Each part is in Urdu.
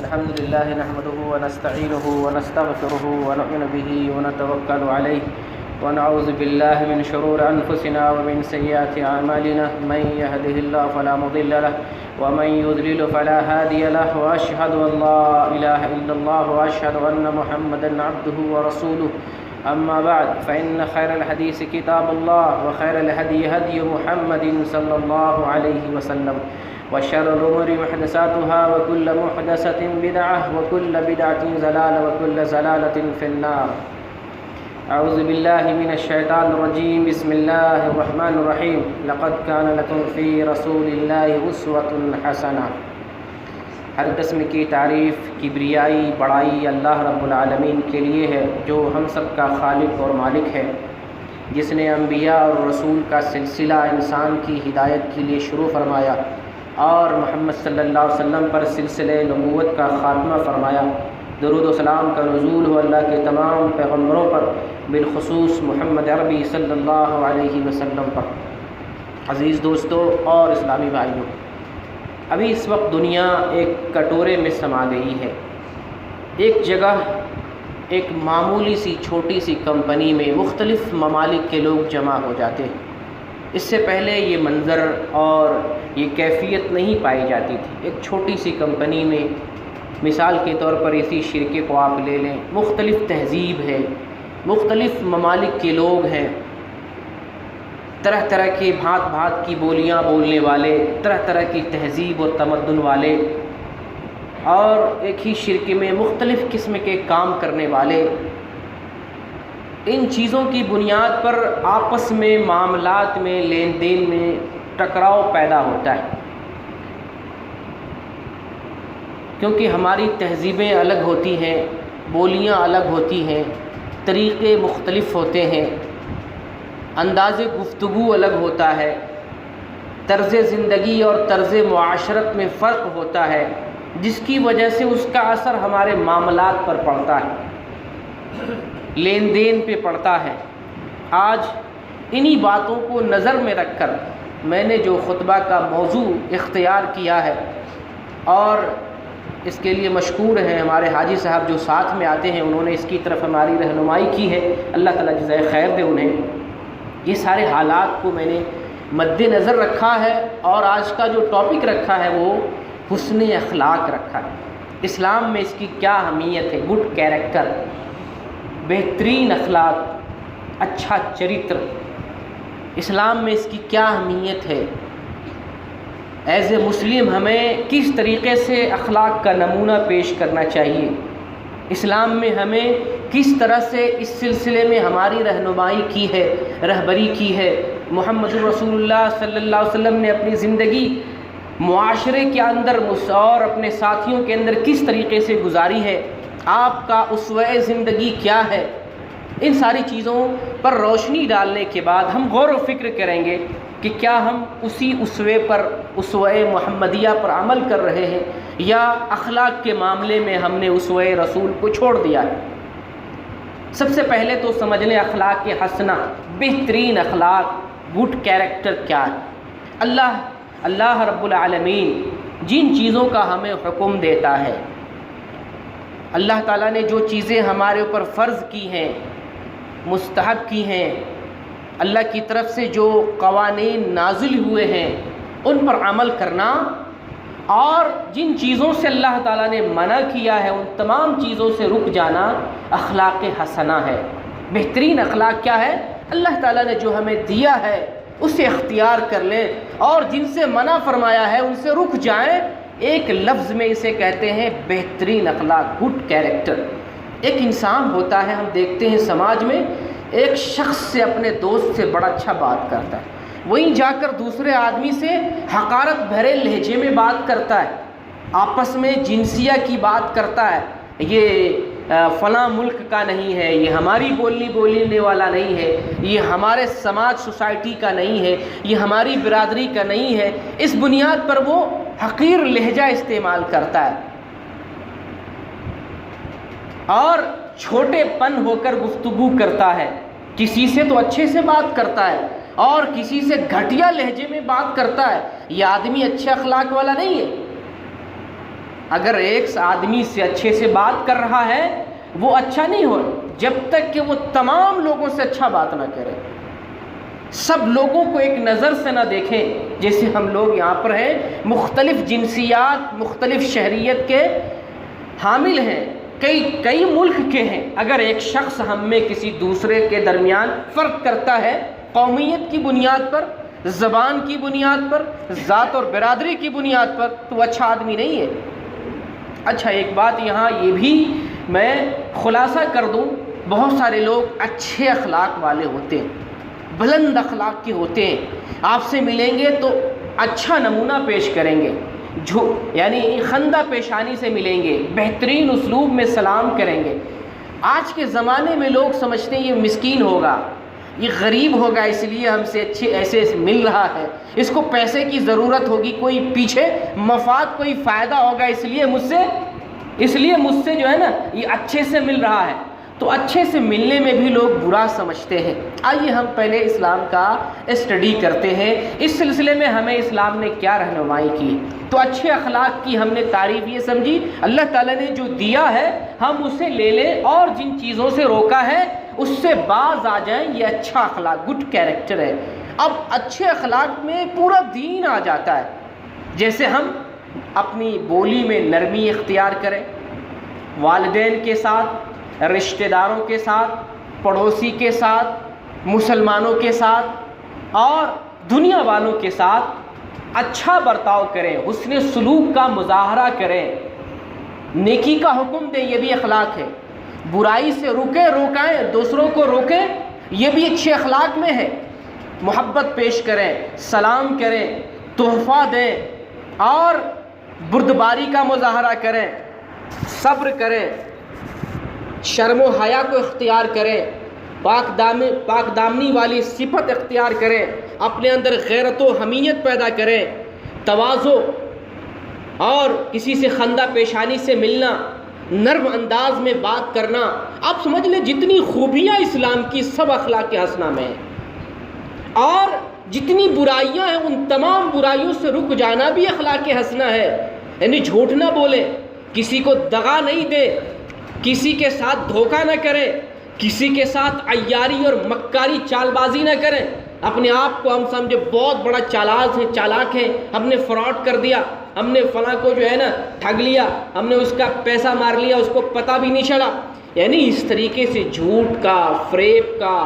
الحمد لله نحمده ونستعينه ونستغفره ونؤمن به ونتوكل عليه ونعوذ بالله من شرور أنفسنا ومن سيئات أعمالنا من يهده الله فلا مضل له ومن يضلل فلا هادي له وأشهد أن لا إله إلا الله وأشهد أن محمدا عبده ورسوله أما بعد فإن خير الحديث كتاب الله وخير الهدي هدي محمد صلى الله عليه وسلم وشر الأمور محدثاتها وكل محدثة بدعة وكل بدعة ضلالة وكل ضلالة في النار. أعوذ بالله من الشيطان الرجيم. بسم الله الرحمن الرحيم. لقد كان لكم في رسول الله أسوة حسنة. ہر قسم کی تعریف، کبریائی، بڑائی اللہ رب العالمین کے لیے ہے، جو ہم سب کا خالق اور مالک ہے، جس نے انبیاء اور رسول کا سلسلہ انسان کی ہدایت کے لیے شروع فرمایا اور محمد صلی اللہ علیہ وسلم پر سلسلہ نبوت کا خاتمہ فرمایا. درود و سلام کا نزول ہو اللہ کے تمام پیغمبروں پر، بالخصوص محمد عربی صلی اللہ علیہ وسلم پر. عزیز دوستو اور اسلامی بھائیوں، ابھی اس وقت دنیا ایک کٹورے میں سما گئی ہے. ایک جگہ ایک معمولی سی چھوٹی سی کمپنی میں مختلف ممالک کے لوگ جمع ہو جاتے ہیں. اس سے پہلے یہ منظر اور یہ کیفیت نہیں پائی جاتی تھی. ایک چھوٹی سی کمپنی میں، مثال کے طور پر اسی شرکے کو آپ لے لیں، مختلف تہذیب ہے، مختلف ممالک کے لوگ ہیں، طرح طرح کے بھانت بھانت کی بولیاں بولنے والے، طرح طرح کی تہذیب اور تمدن والے، اور ایک ہی شرکے میں مختلف قسم کے کام کرنے والے. ان چیزوں کی بنیاد پر آپس میں معاملات میں، لین دین میں ٹکراؤ پیدا ہوتا ہے، کیونکہ ہماری تہذیبیں الگ ہوتی ہیں، بولیاں الگ ہوتی ہیں، طریقے مختلف ہوتے ہیں، انداز گفتگو الگ ہوتا ہے، طرز زندگی اور طرز معاشرت میں فرق ہوتا ہے، جس کی وجہ سے اس کا اثر ہمارے معاملات پر پڑتا ہے، لین دین پہ پڑتا ہے. آج انہی باتوں کو نظر میں رکھ کر میں نے جو خطبہ کا موضوع اختیار کیا ہے، اور اس کے لیے مشکور ہیں ہمارے حاجی صاحب جو ساتھ میں آتے ہیں، انہوں نے اس کی طرف ہماری رہنمائی کی ہے، اللہ تعالیٰ جزائے خیر دے انہیں. یہ سارے حالات کو میں نے مد نظر رکھا ہے، اور آج کا جو ٹاپک رکھا ہے وہ حسن اخلاق رکھا ہے. اسلام میں اس کی کیا اہمیت ہے؟ گڈ کیریکٹر، بہترین اخلاق، اچھا چرتر، اسلام میں اس کی کیا اہمیت ہے؟ ایز اے مسلم ہمیں کس طریقے سے اخلاق کا نمونہ پیش کرنا چاہیے؟ اسلام میں ہمیں کس طرح سے اس سلسلے میں ہماری رہنمائی کی ہے، رہبری کی ہے؟ محمد رسول اللہ صلی اللہ علیہ وسلم نے اپنی زندگی معاشرے کے اندر اور اپنے ساتھیوں کے اندر کس طریقے سے گزاری ہے؟ آپ کا اسوہ زندگی کیا ہے؟ ان ساری چیزوں پر روشنی ڈالنے کے بعد ہم غور و فکر کریں گے کہ کیا ہم اسی اسوے پر، اسوہ محمدیہ پر عمل کر رہے ہیں، یا اخلاق کے معاملے میں ہم نے اسوہ رسول کو چھوڑ دیا ہے. سب سے پہلے تو سمجھ لیں اخلاق حسنہ، بہترین اخلاق، گڈ کیریکٹر کیا ہے. اللہ رب العالمین جن چیزوں کا ہمیں حکم دیتا ہے، اللہ تعالیٰ نے جو چیزیں ہمارے اوپر فرض کی ہیں، مستحب کی ہیں، اللہ کی طرف سے جو قوانین نازل ہوئے ہیں ان پر عمل کرنا، اور جن چیزوں سے اللہ تعالیٰ نے منع کیا ہے ان تمام چیزوں سے رک جانا اخلاق حسنہ ہے. بہترین اخلاق کیا ہے؟ اللہ تعالیٰ نے جو ہمیں دیا ہے اسے اختیار کر لیں، اور جن سے منع فرمایا ہے ان سے رک جائیں. ایک لفظ میں اسے کہتے ہیں بہترین اخلاق، گڈ کیریکٹر. ایک انسان ہوتا ہے، ہم دیکھتے ہیں سماج میں، ایک شخص سے، اپنے دوست سے بڑا اچھا بات کرتا ہے، وہیں جا کر دوسرے آدمی سے حقارت بھرے لہجے میں بات کرتا ہے، آپس میں جنسیہ کی بات کرتا ہے، یہ فلاں ملک کا نہیں ہے، یہ ہماری بولنے والا نہیں ہے، یہ ہمارے سماج سوسائٹی کا نہیں ہے، یہ ہماری برادری کا نہیں ہے. اس بنیاد پر وہ حقیر لہجہ استعمال کرتا ہے، اور چھوٹے پن ہو کر گفتگو کرتا ہے. کسی سے تو اچھے سے بات کرتا ہے اور کسی سے گھٹیا لہجے میں بات کرتا ہے. یہ آدمی اچھے اخلاق والا نہیں ہے. اگر ایک آدمی سے اچھے سے بات کر رہا ہے وہ اچھا نہیں ہو جب تک کہ وہ تمام لوگوں سے اچھا بات نہ کرے، سب لوگوں کو ایک نظر سے نہ دیکھیں۔ جیسے ہم لوگ یہاں پر ہیں، مختلف جنسیات، مختلف شہریت کے حامل ہیں، کئی ملک کے ہیں، اگر ایک شخص ہم میں کسی دوسرے کے درمیان فرق کرتا ہے قومیت کی بنیاد پر، زبان کی بنیاد پر، ذات اور برادری کی بنیاد پر، تو وہ اچھا آدمی نہیں ہے۔ اچھا، ایک بات یہاں یہ بھی میں خلاصہ کر دوں، بہت سارے لوگ اچھے اخلاق والے ہوتے ہیں، بلند اخلاق کے ہوتے ہیں، آپ سے ملیں گے تو اچھا نمونہ پیش کریں گے، یعنی خندہ پیشانی سے ملیں گے، بہترین اسلوب میں سلام کریں گے۔ آج کے زمانے میں لوگ سمجھتے ہیں یہ مسکین ہوگا، یہ غریب ہوگا، اس لیے ہم سے ایسے مل رہا ہے، اس کو پیسے کی ضرورت ہوگی، کوئی پیچھے مفاد، کوئی فائدہ ہوگا، اس لیے مجھ سے جو ہے نا یہ اچھے سے مل رہا ہے۔ تو اچھے سے ملنے میں بھی لوگ برا سمجھتے ہیں۔ آئیے ہم پہلے اسلام کا اسٹڈی کرتے ہیں، اس سلسلے میں ہمیں اسلام نے کیا رہنمائی کی۔ تو اچھے اخلاق کی ہم نے تعریف یہ سمجھی، اللہ تعالیٰ نے جو دیا ہے ہم اسے لے لیں، اور جن چیزوں سے روکا ہے اس سے باز آ جائیں، یہ اچھا اخلاق، گڈ کیریکٹر ہے۔ اب اچھے اخلاق میں پورا دین آ جاتا ہے، جیسے ہم اپنی بولی میں نرمی اختیار کریں، والدین کے ساتھ، رشتہ داروں کے ساتھ، پڑوسی کے ساتھ، مسلمانوں کے ساتھ اور دنیا والوں کے ساتھ اچھا برتاؤ کریں، حسن سلوک کا مظاہرہ کریں، نیکی کا حکم دیں، یہ بھی اخلاق ہے۔ برائی سے روکائیں، دوسروں کو روکیں، یہ بھی اچھے اخلاق میں ہے۔ محبت پیش کریں، سلام کریں، تحفہ دیں اور بردباری کا مظاہرہ کریں، صبر کریں، شرم و حیا کو اختیار کریں، پاک دامنی والی صفت اختیار کریں، اپنے اندر غیرت و حمیت پیدا کریں، تواضع اور کسی سے خندہ پیشانی سے ملنا، نرم انداز میں بات کرنا۔ آپ سمجھ لیں جتنی خوبیاں اسلام کی سب اخلاق حسنہ میں ہیں، اور جتنی برائیاں ہیں ان تمام برائیوں سے رک جانا بھی اخلاق حسنہ ہے۔ یعنی جھوٹ نہ بولیں، کسی کو دغا نہیں دیں، کسی کے ساتھ دھوکہ نہ کریں، کسی کے ساتھ عیاری اور مکاری چال بازی نہ کریں۔ اپنے آپ کو ہم سمجھے بہت بڑا چالاک ہے، ہم نے فراڈ کر دیا، ہم نے فلاں کو جو ہے نا ٹھگ لیا، ہم نے اس کا پیسہ مار لیا، اس کو پتہ بھی نہیں چلا۔ یعنی اس طریقے سے جھوٹ کا، فریب کا،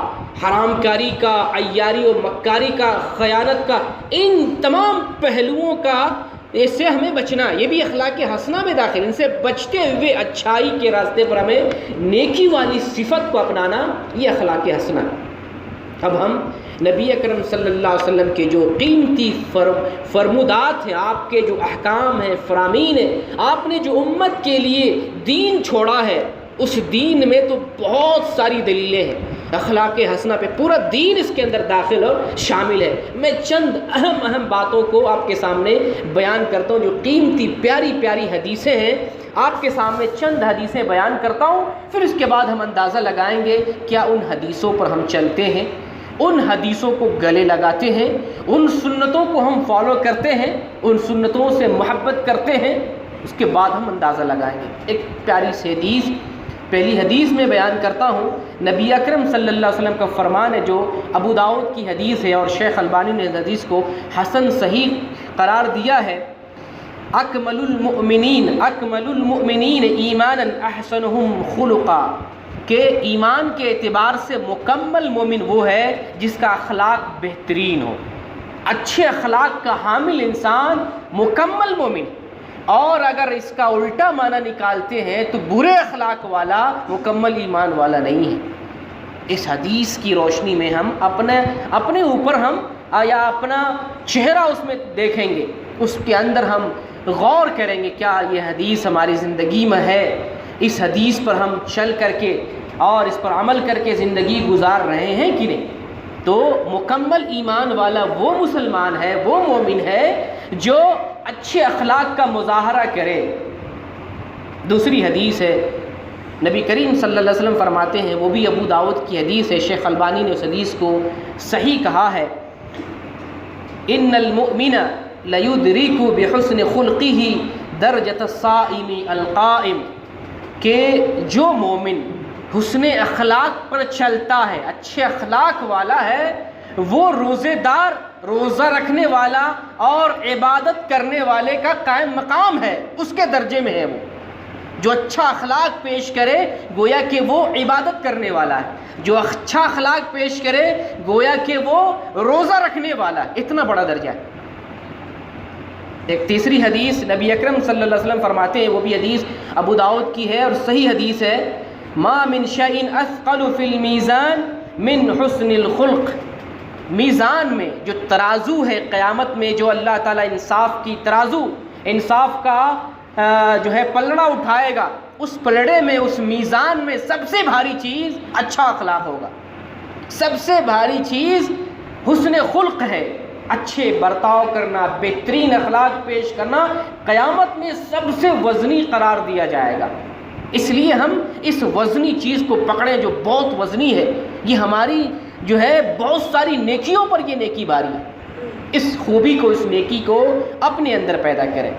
حرام کاری کا، عیاری اور مکاری کا، خیانت کا، ان تمام پہلوؤں کا اس سے ہمیں بچنا، یہ بھی اخلاق حسنہ میں داخل۔ ان سے بچتے ہوئے اچھائی کے راستے پر ہمیں نیکی والی صفت کو اپنانا، یہ اخلاق حسنہ۔ اب ہم نبی اکرم صلی اللہ علیہ وسلم کے جو قیمتی فرمودات ہیں، آپ کے جو احکام ہیں، فرامین ہیں، آپ نے جو امت کے لیے دین چھوڑا ہے، اس دین میں تو بہت ساری دلیلیں ہیں اخلاق حسنہ پہ، پورا دین اس کے اندر داخل اور شامل ہے۔ میں چند اہم باتوں کو آپ کے سامنے بیان کرتا ہوں، جو قیمتی پیاری پیاری حدیثیں ہیں، آپ کے سامنے چند حدیثیں بیان کرتا ہوں، پھر اس کے بعد ہم اندازہ لگائیں گے کیا ان حدیثوں پر ہم چلتے ہیں، ان حدیثوں کو گلے لگاتے ہیں، ان سنتوں کو ہم فالو کرتے ہیں، ان سنتوں سے محبت کرتے ہیں، اس کے بعد ہم اندازہ لگائیں گے۔ ایک پیاری سی حدیث، پہلی حدیث میں بیان کرتا ہوں، نبی اکرم صلی اللہ علیہ وسلم کا فرمان ہے، جو ابو داؤد کی حدیث ہے، اور شیخ البانی نے اس حدیث کو حسن صحیح قرار دیا ہے۔ اکمل المؤمنین ایمانا احسنہم خلقا، کہ ایمان کے اعتبار سے مکمل مومن وہ ہے جس کا اخلاق بہترین ہو۔ اچھے اخلاق کا حامل انسان مکمل مومن، اور اگر اس کا الٹا معنی نکالتے ہیں تو برے اخلاق والا مکمل ایمان والا نہیں ہے۔ اس حدیث کی روشنی میں ہم اپنے اوپر ہم یا اپنا چہرہ اس میں دیکھیں گے، اس کے اندر ہم غور کریں گے کیا یہ حدیث ہماری زندگی میں ہے، اس حدیث پر ہم چل کر کے اور اس پر عمل کر کے زندگی گزار رہے ہیں کہ نہیں۔ تو مکمل ایمان والا وہ مسلمان ہے، وہ مومن ہے جو اچھے اخلاق کا مظاہرہ کرے۔ دوسری حدیث ہے، نبی کریم صلی اللہ علیہ وسلم فرماتے ہیں، وہ بھی ابو داؤد کی حدیث ہے، شیخ البانی نے اس حدیث کو صحیح کہا ہے، ان المؤمن لیدرک بحسن خلقہ درجۃ الصائم القائم، کہ جو مومن حسن اخلاق پر چلتا ہے، اچھے اخلاق والا ہے، وہ روزے دار، روزہ رکھنے والا اور عبادت کرنے والے کا قائم مقام ہے، اس کے درجے میں ہے۔ وہ جو اچھا اخلاق پیش کرے گویا کہ وہ عبادت کرنے والا ہے، جو اچھا اخلاق پیش کرے گویا کہ وہ روزہ رکھنے والا ہے، اتنا بڑا درجہ ہے۔ ایک تیسری حدیث نبی اکرم صلی اللہ علیہ وسلم فرماتے ہیں، وہ بھی حدیث ابو داؤد کی ہے اور صحیح حدیث ہے، ما من شیء اثقل فی المیزان من حسن الخلق۔ میزان میں جو ترازو ہے قیامت میں، جو اللہ تعالیٰ انصاف کی ترازو، انصاف کا جو ہے پلڑا اٹھائے گا، اس پلڑے میں، اس میزان میں سب سے بھاری چیز اچھا اخلاق ہوگا، سب سے بھاری چیز حسن خلق ہے، اچھے برتاؤ کرنا، بہترین اخلاق پیش کرنا قیامت میں سب سے وزنی قرار دیا جائے گا۔ اس لیے ہم اس وزنی چیز کو پکڑیں جو بہت وزنی ہے، یہ ہماری جو ہے بہت ساری نیکیوں پر یہ نیکی باری ہے، اس خوبی کو، اس نیکی کو اپنے اندر پیدا کریں۔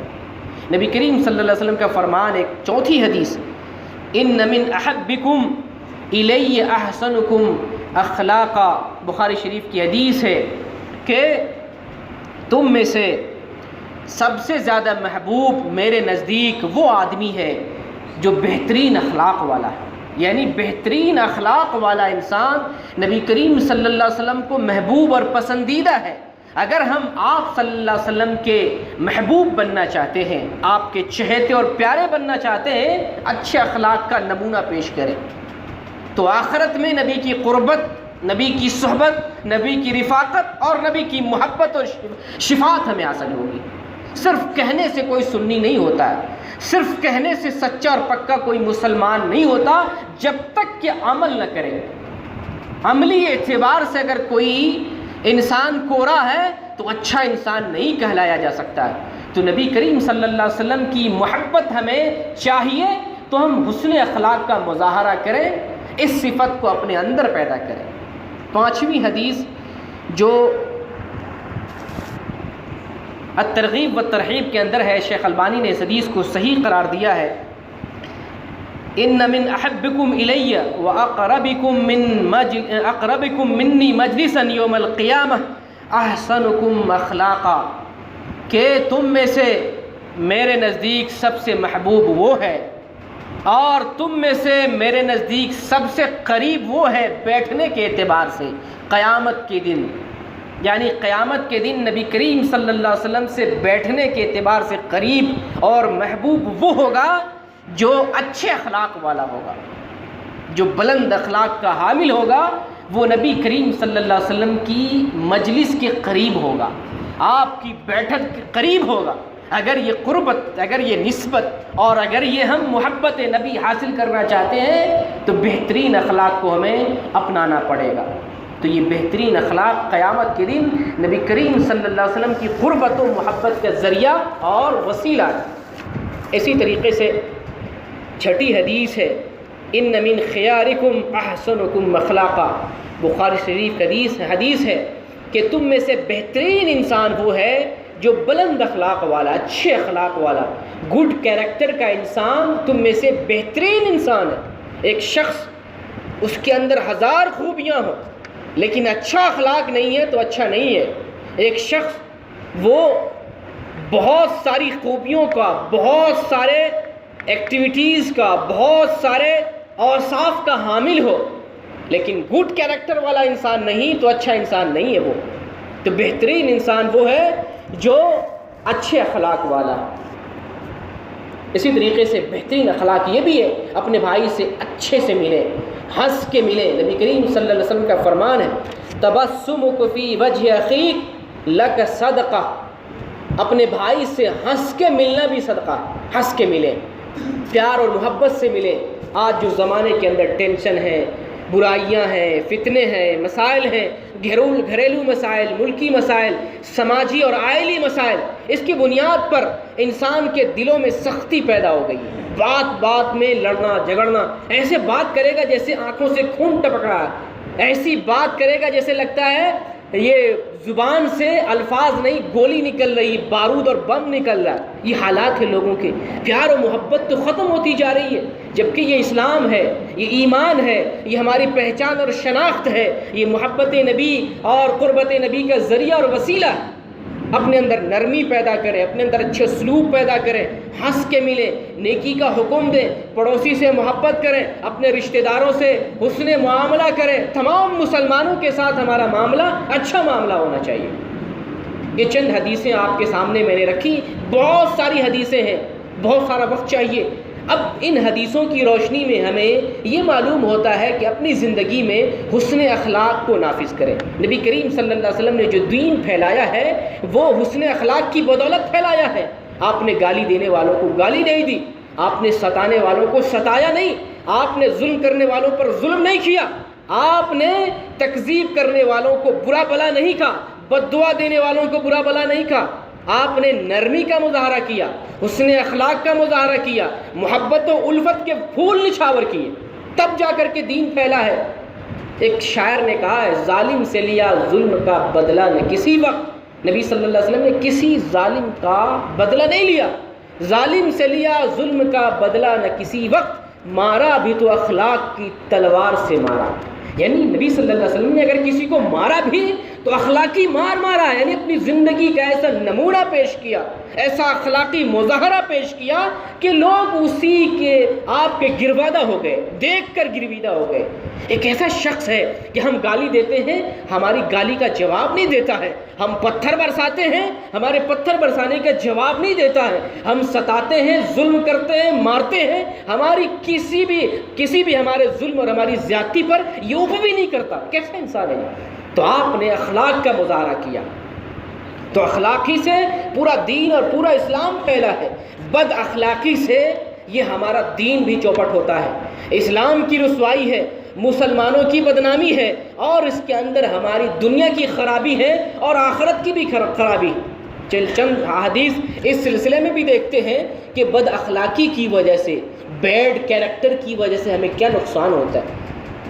نبی کریم صلی اللہ علیہ وسلم کا فرمان، ایک چوتھی حدیث، ان من احبکم الی احسنکم اخلاقا، بخاری شریف کی حدیث ہے کہ تم میں سے سب سے زیادہ محبوب میرے نزدیک وہ آدمی ہے جو بہترین اخلاق والا ہے، یعنی بہترین اخلاق والا انسان نبی کریم صلی اللہ علیہ وسلم کو محبوب اور پسندیدہ ہے۔ اگر ہم آپ صلی اللہ علیہ وسلم کے محبوب بننا چاہتے ہیں، آپ کے چہیتے اور پیارے بننا چاہتے ہیں، اچھے اخلاق کا نمونہ پیش کریں، تو آخرت میں نبی کی قربت، نبی کی صحبت، نبی کی رفاقت اور نبی کی محبت اور شفاعت ہمیں حاصل ہوگی۔ صرف کہنے سے کوئی سنی نہیں ہوتا ہے، صرف کہنے سے سچا اور پکا کوئی مسلمان نہیں ہوتا جب تک کہ عمل نہ کرے۔ عملی اعتبار سے اگر کوئی انسان کوڑا ہے تو اچھا انسان نہیں کہلایا جا سکتا ہے۔ تو نبی کریم صلی اللہ علیہ وسلم کی محبت ہمیں چاہیے تو ہم حسن اخلاق کا مظاہرہ کریں، اس صفت کو اپنے اندر پیدا کریں۔ پانچویں حدیث جو الترغیب و ترہیب کے اندر ہے، شیخ البانی نے اس حدیث کو صحیح قرار دیا ہے، ان من احبکم الی اقربکم منی مجلسا یوم القیامہ احسنکم اخلاقا، کہ تم میں سے میرے نزدیک سب سے محبوب وہ ہے اور تم میں سے میرے نزدیک سب سے قریب وہ ہے بیٹھنے کے اعتبار سے قیامت کے دن، یعنی قیامت کے دن نبی کریم صلی اللہ علیہ وسلم سے بیٹھنے کے اعتبار سے قریب اور محبوب وہ ہوگا جو اچھے اخلاق والا ہوگا، جو بلند اخلاق کا حامل ہوگا، وہ نبی کریم صلی اللہ علیہ وسلم کی مجلس کے قریب ہوگا، آپ کی بیٹھک کے قریب ہوگا۔ اگر یہ قربت، اگر یہ نسبت اور اگر یہ ہم محبت نبی حاصل کرنا چاہتے ہیں تو بہترین اخلاق کو ہمیں اپنانا پڑے گا۔ تو یہ بہترین اخلاق قیامت کے دن نبی کریم صلی اللہ علیہ وسلم کی قربت و محبت کا ذریعہ اور وسیلہ ہے۔ اسی طریقے سے چھٹی حدیث ہے، ان من خیارکم احسنکم اخلاقا، بخاری شریف حدیث ہے کہ تم میں سے بہترین انسان وہ ہے جو بلند اخلاق والا، اچھے اخلاق والا، گڈ کیریکٹر کا انسان تم میں سے بہترین انسان ہے۔ ایک شخص اس کے اندر ہزار خوبیاں ہوں لیکن اچھا اخلاق نہیں ہے تو اچھا نہیں ہے۔ ایک شخص وہ بہت ساری خوبیوں کا، بہت سارے ایکٹیویٹیز کا، بہت سارے اوصاف کا حامل ہو لیکن گڈ کیریکٹر والا انسان نہیں تو اچھا انسان نہیں ہے وہ۔ تو بہترین انسان وہ ہے جو اچھے اخلاق والا ہے۔ اسی طریقے سے بہترین اخلاق یہ بھی ہے اپنے بھائی سے اچھے سے ملے، ہنس کے ملے۔ نبی کریم صلی اللہ علیہ وسلم کا فرمان ہے، تبسمک فی وجہ اخیک لک صدقہ، اپنے بھائی سے ہنس کے ملنا بھی صدقہ، ہنس کے ملے، پیار اور محبت سے ملے۔ آج جو زمانے کے اندر ٹینشن ہے، برائیاں ہیں، فتنے ہیں، مسائل ہیں، گھریلو مسائل، ملکی مسائل، سماجی اور آئلی مسائل، اس کی بنیاد پر انسان کے دلوں میں سختی پیدا ہو گئی ہے۔ بات بات میں لڑنا جھگڑنا، ایسے بات کرے گا جیسے آنکھوں سے خون ٹپک رہا ہے، ایسی بات کرے گا جیسے لگتا ہے یہ زبان سے الفاظ نہیں، گولی نکل رہی، بارود اور بم نکل رہا. یہ حالات ہے لوگوں کے. پیار و محبت تو ختم ہوتی جا رہی ہے، جبکہ یہ اسلام ہے، یہ ایمان ہے، یہ ہماری پہچان اور شناخت ہے، یہ محبت نبی اور قربت نبی کا ذریعہ اور وسیلہ ہے. اپنے اندر نرمی پیدا کریں، اپنے اندر اچھے سلوک پیدا کریں، ہنس کے ملیں، نیکی کا حکم دیں، پڑوسی سے محبت کریں، اپنے رشتہ داروں سے حسن معاملہ کریں. تمام مسلمانوں کے ساتھ ہمارا معاملہ اچھا معاملہ ہونا چاہیے. یہ چند حدیثیں آپ کے سامنے میں نے رکھی، بہت ساری حدیثیں ہیں، بہت سارا وقت چاہیے. اب ان حدیثوں کی روشنی میں ہمیں یہ معلوم ہوتا ہے کہ اپنی زندگی میں حسن اخلاق کو نافذ کریں. نبی کریم صلی اللہ علیہ وسلم نے جو دین پھیلایا ہے وہ حسن اخلاق کی بدولت پھیلایا ہے. آپ نے گالی دینے والوں کو گالی نہیں دی، آپ نے ستانے والوں کو ستایا نہیں، آپ نے ظلم کرنے والوں پر ظلم نہیں کیا، آپ نے تکذیب کرنے والوں کو برا بلا نہیں کہا، بد دعا دینے والوں کو برا بلا نہیں کہا. آپ نے نرمی کا مظاہرہ کیا، حسن اخلاق کا مظاہرہ کیا، محبت و الفت کے پھول نچھاور کیے، تب جا کر کے دین پھیلا ہے. ایک شاعر نے کہا ہے، ظالم سے لیا ظلم کا بدلہ نہ کسی وقت. نبی صلی اللہ علیہ وسلم نے کسی ظالم کا بدلہ نہیں لیا. ظالم سے لیا ظلم کا بدلہ نہ کسی وقت، مارا بھی تو اخلاق کی تلوار سے مارا. یعنی نبی صلی اللہ علیہ وسلم نے اگر کسی کو مارا بھی تو اخلاقی مار مارا، یعنی اپنی زندگی کا ایسا نمونہ پیش کیا، ایسا اخلاقی مظاہرہ پیش کیا کہ لوگ اسی کے آپ کے گروادہ ہو گئے، دیکھ کر گرویدہ ہو گئے. ایک ایسا شخص ہے کہ ہم گالی دیتے ہیں، ہماری گالی کا جواب نہیں دیتا ہے. ہم پتھر برساتے ہیں، ہمارے پتھر برسانے کا جواب نہیں دیتا ہے. ہم ستاتے ہیں، ظلم کرتے ہیں، مارتے ہیں، ہماری کسی بھی ہمارے ظلم اور ہماری زیادتی پر یوف بھی نہیں کرتا. کیسا انسان ہے؟ تو آپ نے اخلاق کا مظاہرہ کیا، تو اخلاقی سے پورا دین اور پورا اسلام پھیلا ہے. بد اخلاقی سے یہ ہمارا دین بھی چوپٹ ہوتا ہے، اسلام کی رسوائی ہے، مسلمانوں کی بدنامی ہے، اور اس کے اندر ہماری دنیا کی خرابی ہے اور آخرت کی بھی خرابی. چند حدیث اس سلسلے میں بھی دیکھتے ہیں کہ بد اخلاقی کی وجہ سے، بیڈ کیریکٹر کی وجہ سے ہمیں کیا نقصان ہوتا ہے،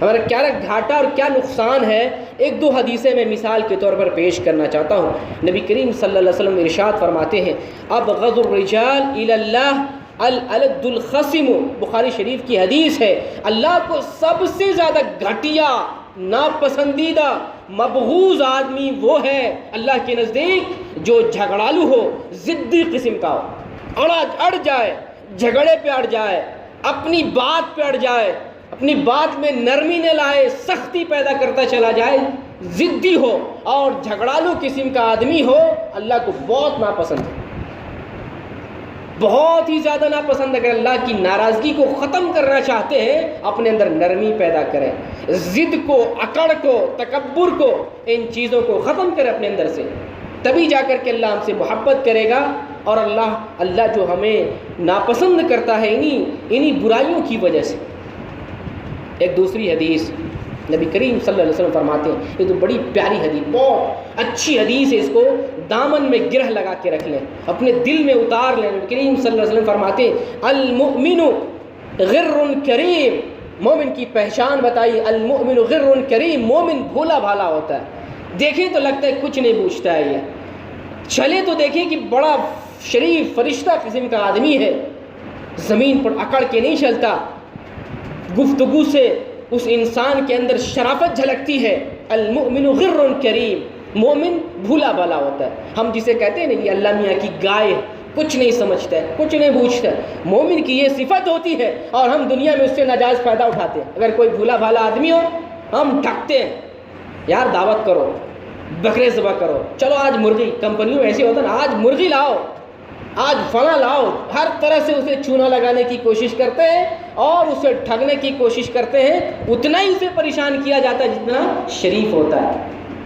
ہمارا کیا گھاٹا اور کیا نقصان ہے. ایک دو حدیثیں میں مثال کے طور پر پیش کرنا چاہتا ہوں. نبی کریم صلی اللہ علیہ وسلم ارشاد فرماتے ہیں، ابغض الرجال الی اللہ الالد الخصم. بخاری شریف کی حدیث ہے، اللہ کو سب سے زیادہ گھٹیا، ناپسندیدہ، مبغوض آدمی وہ ہے اللہ کے نزدیک جو جھگڑالو ہو، ضدی قسم کا ہو، اڑ جائے، جھگڑے پہ اڑ جائے، اپنی بات پہ اڑ جائے، اپنی بات میں نرمی نہ لائے، سختی پیدا کرتا چلا جائے، ضدی ہو اور جھگڑالو قسم کا آدمی ہو، اللہ کو بہت ناپسند ہے، بہت ہی زیادہ ناپسند. اگر اللہ کی ناراضگی کو ختم کرنا چاہتے ہیں، اپنے اندر نرمی پیدا کریں، ضد کو، اکڑ کو، تکبر کو، ان چیزوں کو ختم کریں اپنے اندر سے. تبھی جا کر کے اللہ ہم سے محبت کرے گا. اور اللہ جو ہمیں ناپسند کرتا ہے انہی برائیوں کی وجہ سے. ایک دوسری حدیث نبی کریم صلی اللہ علیہ وسلم فرماتے ہیں، یہ تو بڑی پیاری حدیث، بہت اچھی حدیث ہے، اس کو دامن میں گرہ لگا کے رکھ لیں، اپنے دل میں اتار لیں. نبی کریم صلی اللہ علیہ وسلم فرماتے ہیں، المؤمن غر کریم. مومن کی پہچان بتائی، المؤمن غر کریم. مومن بھولا بھالا ہوتا ہے، دیکھیں تو لگتا ہے کچھ نہیں پوچھتا ہے، یہ چلے تو دیکھیں کہ بڑا شریف فرشتہ قسم کا آدمی ہے، زمین پر اکڑ کے نہیں چلتا، گفتگو سے اس انسان کے اندر شرافت جھلکتی ہے. المؤمن غر کریم. مومن بھولا بھالا ہوتا ہے. ہم جسے کہتے ہیں نا یہ اللہ میاں کی گائے، کچھ نہیں سمجھتا ہے، کچھ نہیں پوچھتا ہے، مومن کی یہ صفت ہوتی ہے، اور ہم دنیا میں اس سے ناجائز فائدہ اٹھاتے ہیں. اگر کوئی بھولا بھالا آدمی ہو، ہم ٹھگتے ہیں، یار دعوت کرو، بکرے ذبح کرو، چلو آج مرغی، کمپنیوں میں ایسے ہوتا ہے نا، آج مرغی لاؤ، آج فلاں لاؤ، ہر طرح سے اسے چونا لگانے کی کوشش کرتے ہیں اور اسے ٹھگنے کی کوشش کرتے ہیں. اتنا ہی اسے پریشان کیا جاتا ہے جتنا شریف ہوتا ہے.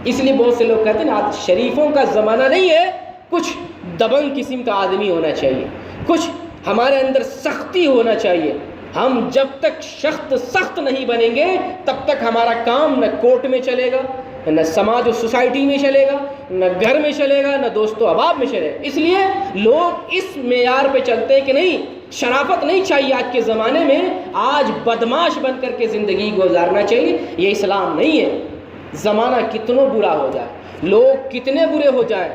اس لیے بہت سے لوگ کہتے ہیں نا آج شریفوں کا زمانہ نہیں ہے، کچھ دبنگ قسم کا آدمی ہونا چاہیے، کچھ ہمارے اندر سختی ہونا چاہیے. ہم جب تک سخت نہیں بنیں گے تب تک ہمارا کام نہ کورٹ میں چلے گا، نہ سماج و سوسائٹی میں چلے گا، نہ گھر میں چلے گا، نہ دوست و احباب میں چلے گا. اس لیے لوگ اس معیار پہ چلتے ہیں کہ نہیں، شرافت نہیں چاہیے آج کے زمانے میں، آج بدماش بن کر کے زندگی گزارنا چاہیے. یہ اسلام نہیں ہے. زمانہ کتنوں برا ہو جائے، لوگ کتنے برے ہو جائیں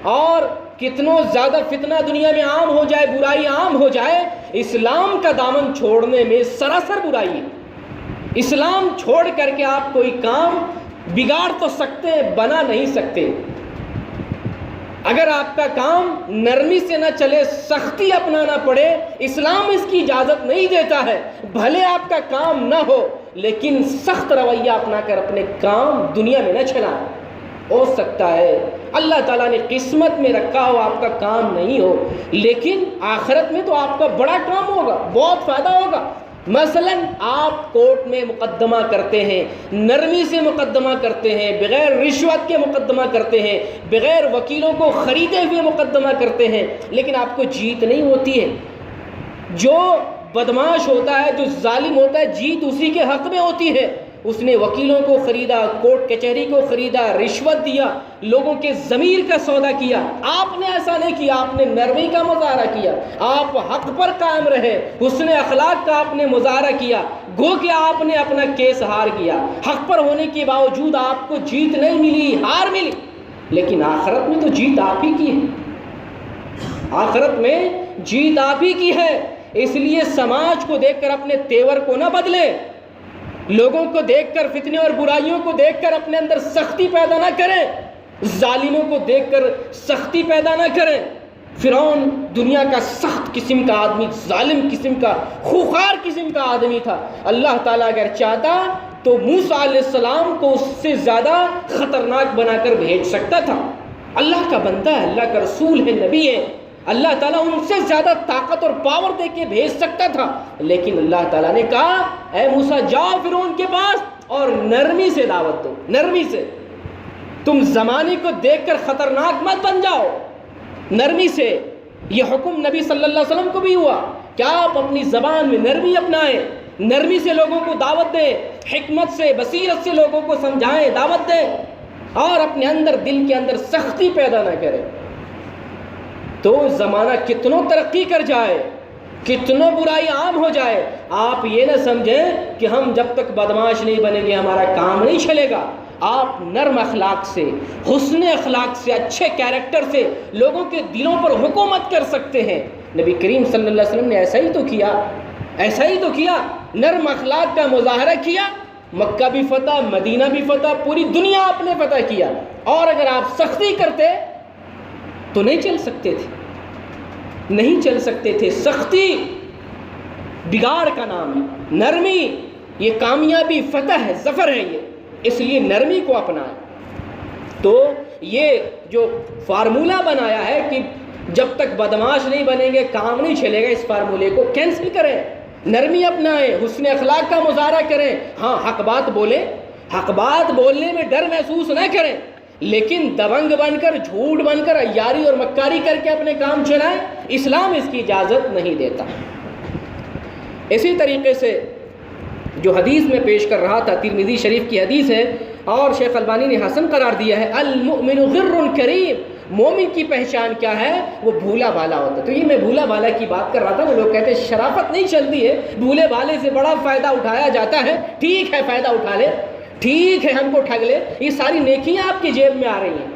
اور کتنوں زیادہ فتنہ دنیا میں عام ہو جائے، برائی عام ہو جائے، اسلام کا دامن چھوڑنے میں سراسر برائی ہے۔ اسلام چھوڑ کر کے آپ کوئی کام بگاڑ تو سکتے ہیں، بنا نہیں سکتے۔ اگر آپ کا کام نرمی سے نہ چلے، سختی اپنانا پڑے، اسلام اس کی اجازت نہیں دیتا ہے۔ بھلے آپ کا کام نہ ہو لیکن سخت رویہ اپنا کر اپنے کام دنیا میں نہ چلائیں۔ ہو سکتا ہے اللہ تعالیٰ نے قسمت میں رکھا ہو آپ کا کام نہیں ہو، لیکن آخرت میں تو آپ کا بڑا کام ہوگا، بہت فائدہ ہوگا۔ مثلا آپ کورٹ میں مقدمہ کرتے ہیں، نرمی سے مقدمہ کرتے ہیں، بغیر رشوت کے مقدمہ کرتے ہیں، بغیر وکیلوں کو خریدے ہوئے مقدمہ کرتے ہیں، لیکن آپ کو جیت نہیں ہوتی ہے۔ جو بدمعاش ہوتا ہے، جو ظالم ہوتا ہے، جیت اسی کے حق میں ہوتی ہے۔ اس نے وکیلوں کو خریدا، کورٹ کچہری کو خریدا، رشوت دیا، لوگوں کے ضمیر کا سودا کیا۔ آپ نے ایسا نہیں کیا، آپ نے نرمی کا مظاہرہ کیا، آپ حق پر قائم رہے، حسن اخلاق کا آپ نے مظاہرہ کیا، گو کہ آپ نے اپنا کیس ہار کیا۔ حق پر ہونے کے باوجود آپ کو جیت نہیں ملی، ہار ملی، لیکن آخرت میں تو جیت آپ ہی کی ہے۔ آخرت میں جیت آپ ہی کی ہے۔ اس لیے سماج کو دیکھ کر اپنے تیور کو نہ بدلے، لوگوں کو دیکھ کر، فتنے اور برائیوں کو دیکھ کر اپنے اندر سختی پیدا نہ کریں، ظالموں کو دیکھ کر سختی پیدا نہ کریں۔ فرعون دنیا کا سخت قسم کا آدمی، ظالم قسم کا، خوخار قسم کا آدمی تھا۔ اللہ تعالیٰ اگر چاہتا تو موسیٰ علیہ السلام کو اس سے زیادہ خطرناک بنا کر بھیج سکتا تھا۔ اللہ کا بندہ ہے، اللہ کا رسول ہے، نبی ہے، اللہ تعالیٰ ان سے زیادہ طاقت اور پاور دے کے بھیج سکتا تھا، لیکن اللہ تعالیٰ نے کہا اے موسیٰ جاؤ فرعون کے پاس اور نرمی سے دعوت دو، نرمی سے۔ تم زمانے کو دیکھ کر خطرناک مت بن جاؤ، نرمی سے۔ یہ حکم نبی صلی اللہ علیہ وسلم کو بھی ہوا کہ آپ اپنی زبان میں نرمی اپنائیں، نرمی سے لوگوں کو دعوت دیں، حکمت سے، بصیرت سے لوگوں کو سمجھائیں، دعوت دیں، اور اپنے اندر، دل کے اندر سختی پیدا نہ کریں۔ تو زمانہ کتنوں ترقی کر جائے، کتنوں برائی عام ہو جائے، آپ یہ نہ سمجھیں کہ ہم جب تک بدمعاش نہیں بنیں گے ہمارا کام نہیں چلے گا۔ آپ نرم اخلاق سے، حسن اخلاق سے، اچھے کیریکٹر سے لوگوں کے دلوں پر حکومت کر سکتے ہیں۔ نبی کریم صلی اللہ علیہ وسلم نے ایسا ہی تو کیا، ایسا ہی تو کیا، نرم اخلاق کا مظاہرہ کیا، مکہ بھی فتح، مدینہ بھی فتح، پوری دنیا آپ نے فتح کیا۔ اور اگر آپ سختی کرتے تو نہیں چل سکتے تھے، نہیں چل سکتے تھے۔ سختی بگاڑ کا نام ہے، نرمی یہ کامیابی، فتح ہے، ظفر ہے یہ، اس لیے نرمی کو اپنائیں۔ تو یہ جو فارمولہ بنایا ہے کہ جب تک بدمعاش نہیں بنیں گے کام نہیں چلے گا، اس فارمولے کو کینسل کریں، نرمی اپنائیں، حسن اخلاق کا مظاہرہ کریں۔ ہاں حق بات بولیں، حق بات بولنے میں ڈر محسوس نہ کریں، لیکن دبنگ بن کر، جھوٹ بن کر، عیاری اور مکاری کر کے اپنے کام چلائیں، اسلام اس کی اجازت نہیں دیتا۔ اسی طریقے سے جو حدیث میں پیش کر رہا تھا، ترمذی شریف کی حدیث ہے اور شیخ البانی نے حسن قرار دیا ہے، المؤمن غر کریم، مومن کی پہچان کیا ہے؟ وہ بھولا بھالا ہوتا ہے۔ تو یہ میں بھولا بھالا کی بات کر رہا تھا، وہ لوگ کہتے ہیں شرافت نہیں چلتی ہے، بھولے بھالے سے بڑا فائدہ اٹھایا جاتا ہے۔ ٹھیک ہے فائدہ اٹھا لے، ٹھیک ہے ہم کو ٹھگ لے، یہ ساری نیکیاں آپ کی جیب میں آ رہی ہیں۔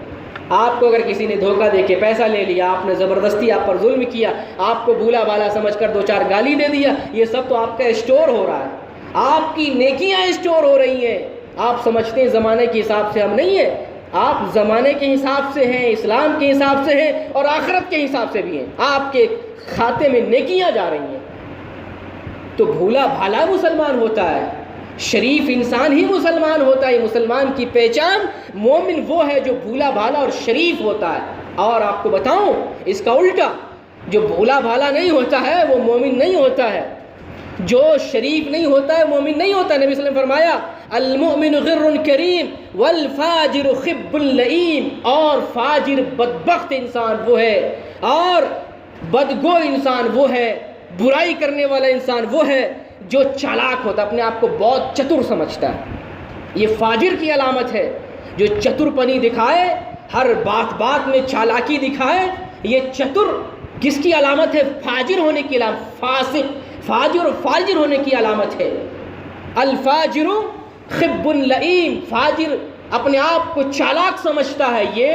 آپ کو اگر کسی نے دھوکہ دے کے پیسہ لے لیا، آپ نے زبردستی آپ پر ظلم کیا، آپ کو بھولا بھالا سمجھ کر دو چار گالی دے دیا، یہ سب تو آپ کا اسٹور ہو رہا ہے، آپ کی نیکیاں اسٹور ہو رہی ہیں۔ آپ سمجھتے ہیں زمانے کے حساب سے ہم نہیں ہیں، آپ زمانے کے حساب سے ہیں، اسلام کے حساب سے ہیں، اور آخرت کے حساب سے بھی ہیں۔ آپ کے کھاتے میں نیکیاں جا رہی ہیں۔ تو بھولا بھالا مسلمان ہوتا ہے، شریف انسان ہی مسلمان ہوتا ہے۔ مسلمان کی پہچان، مومن وہ ہے جو بھولا بھالا اور شریف ہوتا ہے۔ اور آپ کو بتاؤں اس کا الٹا، جو بھولا بھالا نہیں ہوتا ہے وہ مومن نہیں ہوتا ہے، جو شریف نہیں ہوتا ہے مومن نہیں ہوتا ہے۔ نبی صلی اللہ علیہ وسلم نے فرمایا المؤمن غر کریم والفاجر خب لئیم، اور فاجر بدبخت انسان وہ ہے، اور بدگو انسان وہ ہے، برائی کرنے والا انسان وہ ہے جو چالاک ہوتا ہے، اپنے آپ کو بہت چتر سمجھتا ہے۔ یہ فاجر کی علامت ہے، جو چتر پنی دکھائے، ہر بات بات میں چالاکی دکھائے، یہ چتر کس کی علامت ہے؟ فاجر ہونے کی علامت، فاسق، فاجر و فاجر ہونے کی علامت ہے۔ الفاجر خب لئیم، فاجر اپنے آپ کو چالاک سمجھتا ہے، یہ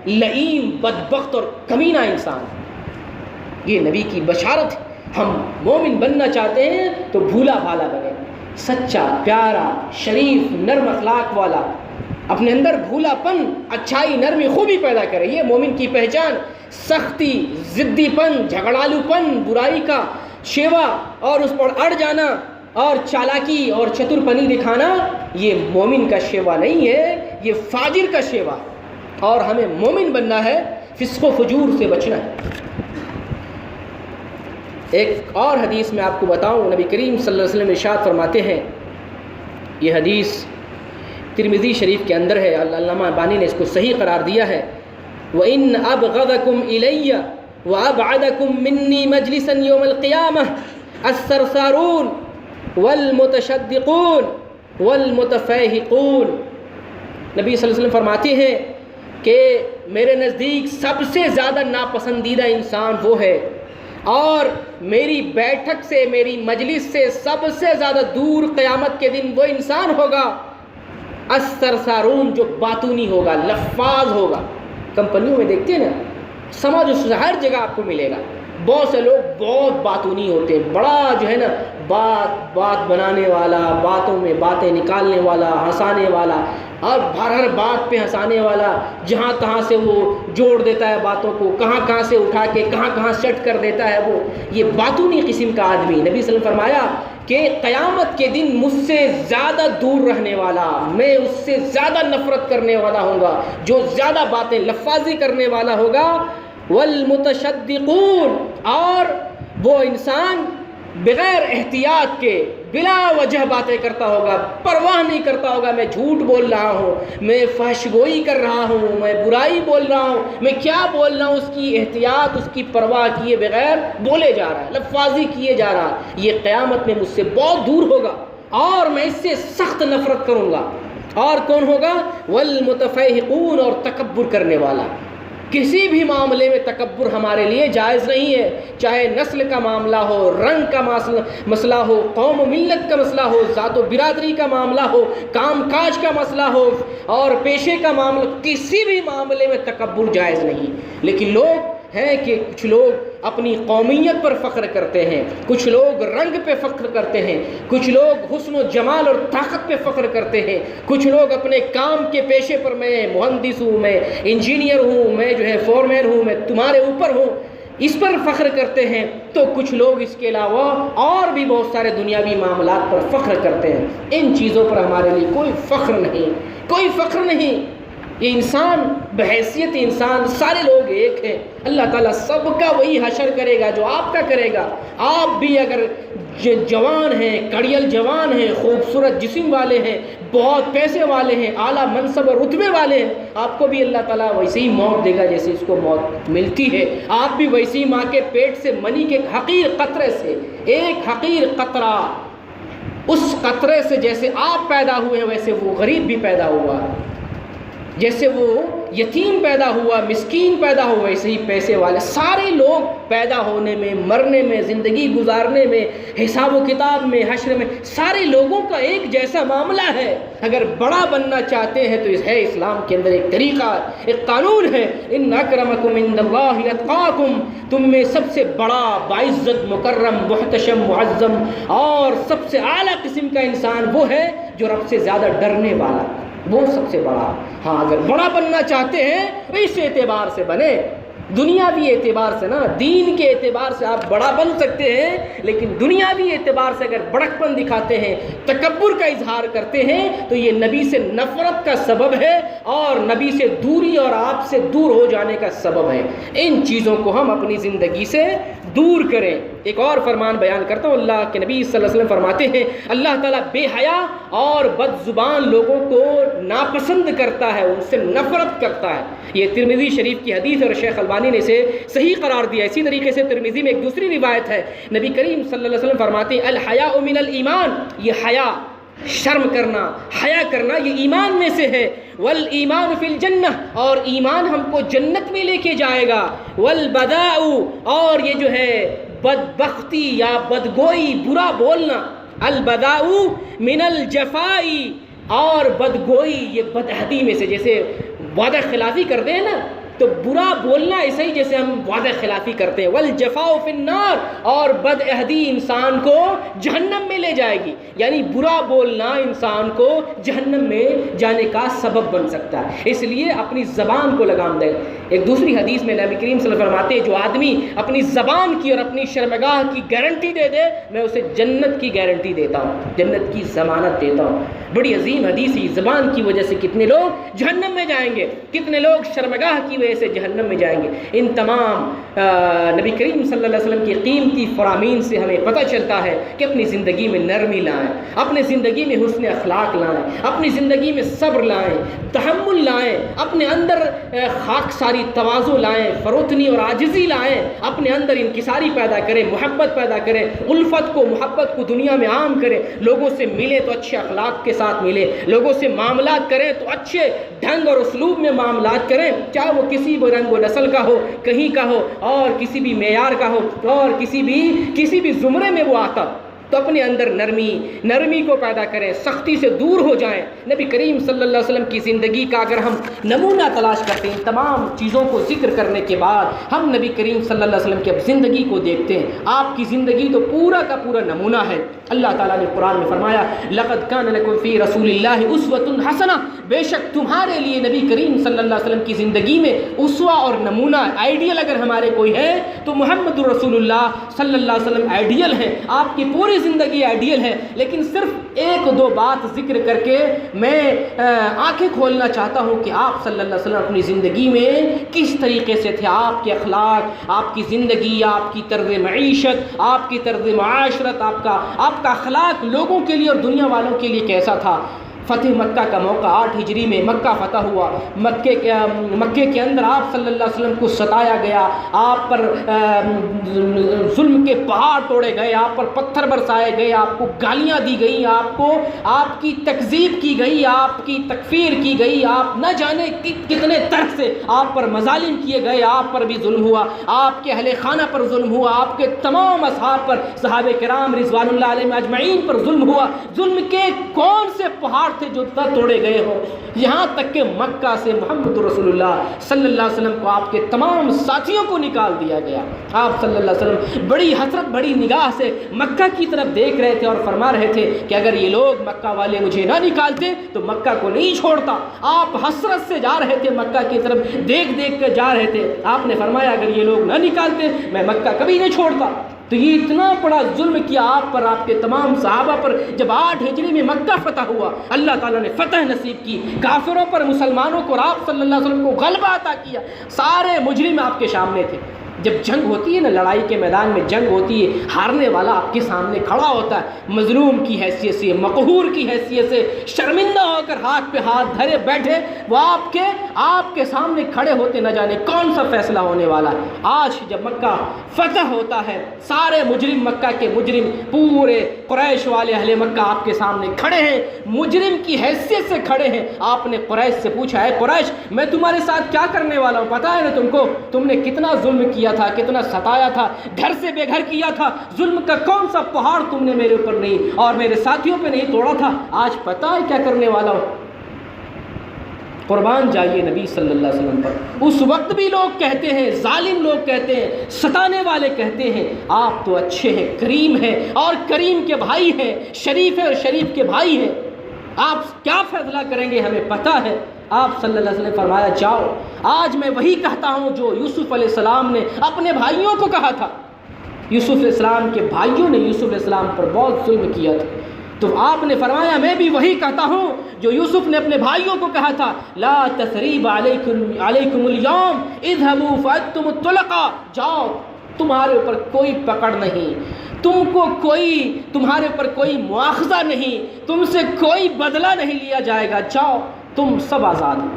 لئیم، بدبخت اور کمینہ انسان ہے۔ یہ نبی کی بشارت ہے۔ ہم مومن بننا چاہتے ہیں تو بھولا بھالا بنے، سچا، پیارا، شریف، نرم اخلاق والا، اپنے اندر بھولا پن، اچھائی، نرمی، خوبی پیدا کرے۔ یہ مومن کی پہچان۔ سختی، ضدی پن، جھگڑالو پن، برائی کا شیوا اور اس پر اڑ جانا اور چالاکی اور چتر پنی دکھانا، یہ مومن کا شیوا نہیں ہے، یہ فاجر کا شیوا ہے۔ اور ہمیں مومن بننا ہے، فسق و فجور سے بچنا ہے۔ ایک اور حدیث میں آپ کو بتاؤں، نبی کریم صلی اللہ علیہ وسلم ارشاد فرماتے ہیں، یہ حدیث ترمذی شریف کے اندر ہے، علامہ البانی نے اس کو صحیح قرار دیا ہے، وَإِنَّ أَبْغَضَكُمْ إِلَيَّ وَأَبْعَدَكُمْ مِنِّي مَجْلِسًا يَوْمَ الْقِيَامَةِ الثَّرْثَارُونَ وَالْمُتَشَدِّقُونَ وَالْمُتَفَاہِقُونَ۔ نبی صلی اللہ علیہ وسلم فرماتے ہیں کہ میرے نزدیک سب سے زیادہ ناپسندیدہ انسان وہ ہے، اور میری بیٹھک سے، میری مجلس سے سب سے زیادہ دور قیامت کے دن وہ انسان ہوگا، الثرثارون، جو باتونی ہوگا، لفاظ ہوگا۔ کمپنیوں میں دیکھتے ہیں نا، سمجھ اس ہر جگہ آپ کو ملے گا، بہت سے لوگ بہت باتونی ہوتے ہیں، بڑا جو ہے نا بات بنانے والا، باتوں میں باتیں نکالنے والا، ہنسانے والا، اور ہر بات پہ ہنسانے والا، جہاں تہاں سے وہ جوڑ دیتا ہے باتوں کو، کہاں کہاں سے اٹھا کے کہاں کہاں سیٹ کر دیتا ہے وہ، یہ باتونی قسم کا آدمی۔ نبی صلی اللہ علیہ وسلم فرمایا کہ قیامت کے دن مجھ سے زیادہ دور رہنے والا، میں اس سے زیادہ نفرت کرنے والا ہوں گا جو زیادہ باتیں لفاظی کرنے والا ہوگا، والمتشدقون، اور وہ انسان بغیر احتیاط کے بلا وجہ باتیں کرتا ہوگا، پرواہ نہیں کرتا ہوگا میں جھوٹ بول رہا ہوں، میں فحش گوئی کر رہا ہوں، میں برائی بول رہا ہوں، میں کیا بول رہا ہوں، اس کی احتیاط، اس کی پرواہ کیے بغیر بولے جا رہا ہے، لفاظی کیے جا رہا ہے، یہ قیامت میں مجھ سے بہت دور ہوگا اور میں اس سے سخت نفرت کروں گا۔ اور کون ہوگا؟ والمتفیہقون، اور تکبر کرنے والا۔ کسی بھی معاملے میں تکبر ہمارے لیے جائز نہیں ہے، چاہے نسل کا معاملہ ہو، رنگ کا مسئلہ ہو، قوم و ملت کا مسئلہ ہو، ذات و برادری کا معاملہ ہو، کام کاج کا مسئلہ ہو اور پیشے کا معاملہ، کسی بھی معاملے میں تکبر جائز نہیں۔ لیکن لوگ ہے کہ کچھ لوگ اپنی قومیت پر فخر کرتے ہیں، کچھ لوگ رنگ پہ فخر کرتے ہیں، کچھ لوگ حسن و جمال اور طاقت پہ فخر کرتے ہیں، کچھ لوگ اپنے کام کے پیشے پر، میں مہندس ہوں، میں انجینئر ہوں، میں جو ہے فورمین ہوں، میں تمہارے اوپر ہوں، اس پر فخر کرتے ہیں، تو کچھ لوگ اس کے علاوہ اور بھی بہت سارے دنیاوی معاملات پر فخر کرتے ہیں۔ ان چیزوں پر ہمارے لیے کوئی فخر نہیں، کوئی فخر نہیں۔ یہ انسان بحیثیت انسان سارے لوگ ایک ہیں، اللہ تعالیٰ سب کا وہی حشر کرے گا جو آپ کا کرے گا۔ آپ بھی اگر جوان ہیں، کڑیل جوان ہیں، خوبصورت جسم والے ہیں، بہت پیسے والے ہیں، اعلیٰ منصب اور رتبے والے ہیں، آپ کو بھی اللہ تعالیٰ ویسے ہی موت دے گا جیسے اس کو موت ملتی ہے۔ آپ بھی ویسی ماں کے پیٹ سے منی کے حقیر قطرے سے، ایک حقیر قطرہ، اس قطرے سے جیسے آپ پیدا ہوئے ہیں ویسے وہ غریب بھی پیدا ہوا، جیسے وہ یتیم پیدا ہوا، مسکین پیدا ہوا، ویسے ہی پیسے والے، سارے لوگ پیدا ہونے میں، مرنے میں، زندگی گزارنے میں، حساب و کتاب میں، حشر میں، سارے لوگوں کا ایک جیسا معاملہ ہے۔ اگر بڑا بننا چاہتے ہیں تو ہے اسلام کے اندر ایک طریقہ، ایک قانون ہے، ان اکرمکم عند اللہ اتقاکم، تم میں سب سے بڑا، باعزت، مکرم، محتشم، معظم اور سب سے اعلیٰ قسم کا انسان وہ ہے جو رب سے زیادہ ڈرنے والا، وہ سب سے بڑا۔ ہاں اگر بڑا بننا چاہتے ہیں تو اس اعتبار سے بنے، دنیاوی اعتبار سے نا، دین کے اعتبار سے آپ بڑا بن سکتے ہیں، لیکن دنیاوی اعتبار سے اگر بڑکپن دکھاتے ہیں، تکبر کا اظہار کرتے ہیں، تو یہ نبی سے نفرت کا سبب ہے اور نبی سے دوری اور آپ سے دور ہو جانے کا سبب ہے۔ ان چیزوں کو ہم اپنی زندگی سے دور کریں۔ ایک اور فرمان بیان کرتا ہوں، اللہ کے نبی صلی اللہ علیہ وسلم فرماتے ہیں، اللہ تعالیٰ بے حیا اور بد زبان لوگوں کو ناپسند کرتا ہے، ان سے نفرت کرتا ہے۔ یہ ترمذی شریف کی حدیث اور شیخ البانی نے اسے صحیح قرار دیا۔ اسی طریقے سے ترمذی میں ایک دوسری روایت ہے، نبی کریم صلی اللہ علیہ وسلم فرماتے ہیں، الحیاء من الایمان، یہ حیا، شرم کرنا، حیا کرنا، یہ ایمان میں سے ہے۔ والایمان فی الجنہ، اور ایمان ہم کو جنت میں لے کے جائے گا۔ والبداء، اور یہ جو ہے بدبختی یا بدگوئی، برا بولنا، البداء من الجفاء، اور بدگوئی یہ بدعہدی میں سے، جیسے وعدہ خلافی کرتے ہیں نا تو برا بولنا ایسے ہی جیسے ہم وعدہ خلافی کرتے ہیں، والجفاء فی النار، اور بدعہدی انسان کو جہنم میں لے جائے گی، یعنی برا بولنا انسان کو جہنم میں جانے کا سبب بن سکتا ہے، اس لیے اپنی زبان کو لگام دے۔ ایک دوسری حدیث میں نبی کریم صلی اللہ علیہ وسلم فرماتے ہیں جو آدمی اپنی زبان کی اور اپنی شرمگاہ کی گارنٹی دے دے میں اسے جنت کی گارنٹی دیتا ہوں، جنت کی ضمانت دیتا ہوں۔ بڑی عظیم حدیث ہے، زبان کی وجہ سے کتنے لوگ جہنم میں جائیں گے، کتنے لوگ شرمگاہ کی وجہ سے جہنم میں جائیں گے۔ ان تمام نبی کریم صلی اللہ علیہ وسلم کی قیمتی فرامین سے ہمیں پتہ چلتا ہے کہ اپنی زندگی میں نرمی لائیں، اپنے زندگی میں حسن اخلاق لائیں، اپنی زندگی میں صبر لائیں، تحمل لائیں، اپنے اندر خاک ساری تواضع لائیں، فروتنی اور عاجزی لائیں، اپنے اندر انکساری پیدا کریں، محبت پیدا کریں، الفت کو محبت کو دنیا میں عام کریں، لوگوں سے ملے تو اچھے اخلاق کے ساتھ ملے، لوگوں سے معاملات کریں تو اچھے ڈھنگ اور اسلوب میں معاملات کریں، چاہے وہ کسی بھی رنگ و نسل کا ہو، کہیں کا ہو، اور کسی بھی معیار کا ہو، اور کسی بھی زمرے میں وہ آتا، تو اپنے اندر نرمی کو پیدا کریں، سختی سے دور ہو جائیں۔ نبی کریم صلی اللہ علیہ وسلم کی زندگی کا اگر ہم نمونہ تلاش کرتے ہیں، تمام چیزوں کو ذکر کرنے کے بعد ہم نبی کریم صلی اللہ علیہ وسلم کی زندگی کو دیکھتے ہیں، آپ کی زندگی تو پورا کا پورا نمونہ ہے۔ اللہ تعالیٰ نے قرآن میں فرمایا لقد کان لکم فی رسول اللہ اسوۃ حسنہ، بے شک تمہارے لیے نبی کریم صلی اللہ علیہ وسلم کی زندگی میں اسوہ اور نمونہ آئیڈیل اگر ہمارے کوئی ہے تو محمد رسول اللہ صلی اللہ علیہ وسلم آئیڈیل ہے، آپ کی پوری زندگی آئیڈیل ہے۔ لیکن صرف ایک دو بات ذکر کر کے میں آنکھیں کھولنا چاہتا ہوں کہ آپ صلی اللہ علیہ وسلم اپنی زندگی میں کس طریقے سے تھے، آپ کے اخلاق، آپ کی زندگی، آپ کی طرز معیشت، آپ کی طرز معاشرت، آپ کا اخلاق لوگوں کے لیے اور دنیا والوں کے لیے کیسا تھا۔ فتح مکہ کا موقع 8 ہجری میں مکہ فتح ہوا، مکے کے اندر آپ صلی اللہ علیہ وسلم کو ستایا گیا، آپ پر ظلم کے پہاڑ توڑے گئے، آپ پر پتھر برسائے گئے، آپ کو گالیاں دی گئیں، آپ کی تکذیب کی گئی، آپ کی تکفیر کی گئی، آپ نہ جانے کتنے طرح سے آپ پر مظالم کیے گئے، آپ پر بھی ظلم ہوا، آپ کے اہل خانہ پر ظلم ہوا، آپ کے تمام اصحاب پر، صحابہ کرام رضوان اللہ علیہم اجمعین پر ظلم ہوا۔ ظلم کے کون سے پہاڑ تھے جو توڑے گئے ہوں، یہاں تک کہ مکہ سے محمد رسول اللہ صلی اللہ علیہ وسلم کو آپ کے تمام ساتھیوں کو نکال دیا گیا۔ آپ صلی اللہ علیہ وسلم بڑی حسرت بڑی نگاہ سے مکہ کی طرف دیکھ رہے تھے اور فرما رہے تھے کہ اگر یہ لوگ مکہ والے مجھے نہ نکالتے تو مکہ کو نہیں چھوڑتا۔ آپ حسرت سے جا رہے تھے مکہ کی طرف، دیکھ کر جا رہے تھے۔ آپ نے فرمایا اگر یہ لوگ نہ نکالتے میں مکہ کبھی نہیں چھوڑتا۔ تو یہ اتنا بڑا ظلم کیا آپ پر، آپ کے تمام صحابہ پر۔ جب 8 ہجری میں مکہ فتح ہوا، اللہ تعالیٰ نے فتح نصیب کی، کافروں پر مسلمانوں کو، اور آپ صلی اللہ علیہ وسلم کو غلبہ عطا کیا۔ سارے مجرم آپ کے سامنے تھے۔ جب جنگ ہوتی ہے نا، لڑائی کے میدان میں جنگ ہوتی ہے، ہارنے والا آپ کے سامنے کھڑا ہوتا ہے، مظلوم کی حیثیت سے، مقہور کی حیثیت سے، شرمندہ ہو کر ہاتھ پہ ہاتھ دھرے بیٹھے وہ آپ کے سامنے کھڑے ہوتے، نہ جانے کون سا فیصلہ ہونے والا ہے۔ آج جب مکہ فتح ہوتا ہے، سارے مجرم، مکہ کے مجرم، پورے قریش والے اہل مکہ آپ کے سامنے کھڑے ہیں، مجرم کی حیثیت سے کھڑے ہیں۔ آپ نے قریش سے پوچھا ہے قریش میں تمہارے ساتھ کیا کرنے والا ہوں، پتہ ہے نا تم کو، تم نے کتنا ظلم کیا تھا، کتنا ستایا تھا، گھر سے بے گھر کیا تھا، ظلم کا کون سا پہاڑ تم نے میرے اوپر نہیں اور میرے ساتھیوں پہ نہیں توڑا تھا، آج پتہ ہے کیا کرنے والا ہوں۔ قربان جائیے نبی صلی اللہ علیہ وسلم پر۔ اس وقت بھی لوگ کہتے ہیں، ظالم لوگ کہتے ہیں، ستانے والے کہتے ہیں آپ تو اچھے ہیں، کریم ہیں اور کریم کے بھائی ہیں، شریف ہے اور شریف کے بھائی ہیں، آپ کیا فیصلہ کریں گے ہمیں پتہ ہے۔ آپ صلی اللہ علیہ وسلم نے فرمایا جاؤ، آج میں وہی کہتا ہوں جو یوسف علیہ السلام نے اپنے بھائیوں کو کہا تھا۔ یوسف علیہ السلام کے بھائیوں نے یوسف علیہ السلام پر بہت ظلم کیا تھا، تو آپ نے فرمایا میں بھی وہی کہتا ہوں جو یوسف نے اپنے بھائیوں کو کہا تھا، لا تثریب علیکم اليوم اذهبوا فانتم الطلقاء، جاؤ تمہارے اوپر کوئی پکڑ نہیں، تمہارے اوپر کوئی مواخذہ نہیں، تم سے کوئی بدلہ نہیں لیا جائے گا، جاؤ تم سب آزاد ہو۔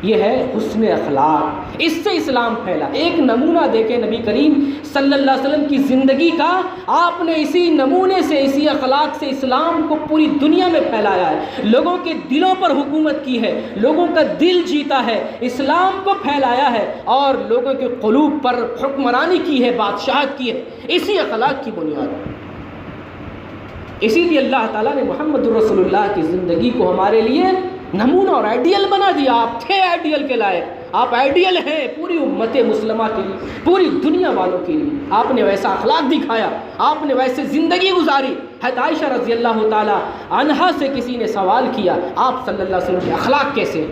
یہ ہے حسن اخلاق، اس سے اسلام پھیلا۔ ایک نمونہ دیکھیں نبی کریم صلی اللہ علیہ وسلم کی زندگی کا، آپ نے اسی نمونے سے، اسی اخلاق سے اسلام کو پوری دنیا میں پھیلایا ہے، لوگوں کے دلوں پر حکومت کی ہے، لوگوں کا دل جیتا ہے، اسلام کو پھیلایا ہے اور لوگوں کے قلوب پر حکمرانی کی ہے، بادشاہت کی ہے، اسی اخلاق کی بنیاد۔ اسی لیے اللہ تعالیٰ نے محمد رسول اللہ کی زندگی کو ہمارے لیے نمونہ اور آئیڈیل بنا دیا. آپ تھے آئیڈیل کے لائق، آپ آئیڈیل ہیں پوری امت مسلمہ کے لیے، پوری دنیا والوں کے لیے. آپ نے ویسا اخلاق دکھایا، آپ نے ویسے زندگی گزاری. حضرت عائشہ رضی اللہ تعالی عنہا سے کسی نے سوال کیا آپ صلی اللہ علیہ وسلم کے اخلاق کیسے ہیں،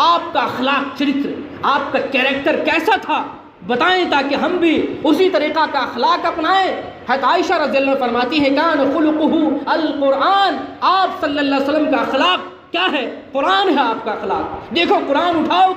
آپ کا اخلاق چرتر، آپ کا کیریکٹر کیسا تھا، بتائیں تاکہ ہم بھی اسی طریقہ کا اخلاق اپنائیں. حضرت عائشہ رضی اللہ عنہ فرماتی ہیں کان خلقہ القرآن، آپ صلی اللہ علیہ وسلم کا اخلاق کیا ہے؟ قرآن ہے آپ کا اخلاق. دیکھو قرآن اٹھاؤ،